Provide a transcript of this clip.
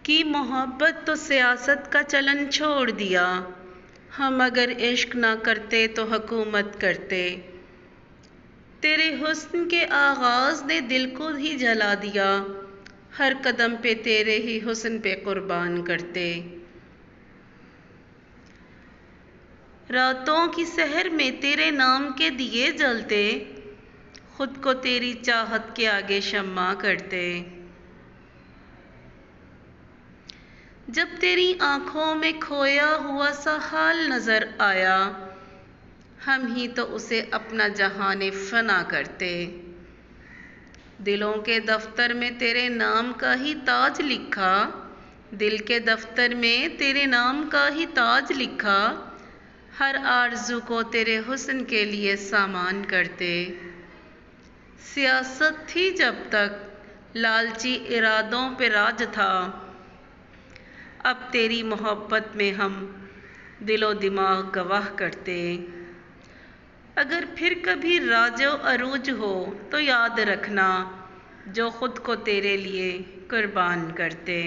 कि मोहब्बत तो सियासत का चलन छोड़ दिया। हम अगर इश्क ना करते तो हुकूमत करते। तेरे हुस्न के आगाज़ ने दिल को ही जला दिया। हर कदम पे तेरे ही हुस्न पे कुर्बान करते। रातों की सहर में तेरे नाम के दिए जलते। खुद को तेरी चाहत के आगे शम्मा करते। जब तेरी आंखों में खोया हुआ सा हाल नजर आया, हम ही तो उसे अपना जहाने फना करते। दिलों के दफ्तर में तेरे नाम का ही ताज लिखा। दिल के दफ्तर में तेरे नाम का ही ताज लिखा। हर आरज़ू को तेरे हुस्न के लिए सामान करते। सियासत थी जब तक लालची इरादों पे राज था। अब तेरी मोहब्बत में हम दिलो दिमाग गवाह करते। अगर फिर कभी राजो अरूज हो तो याद रखना, जो खुद को तेरे लिए कुर्बान करते।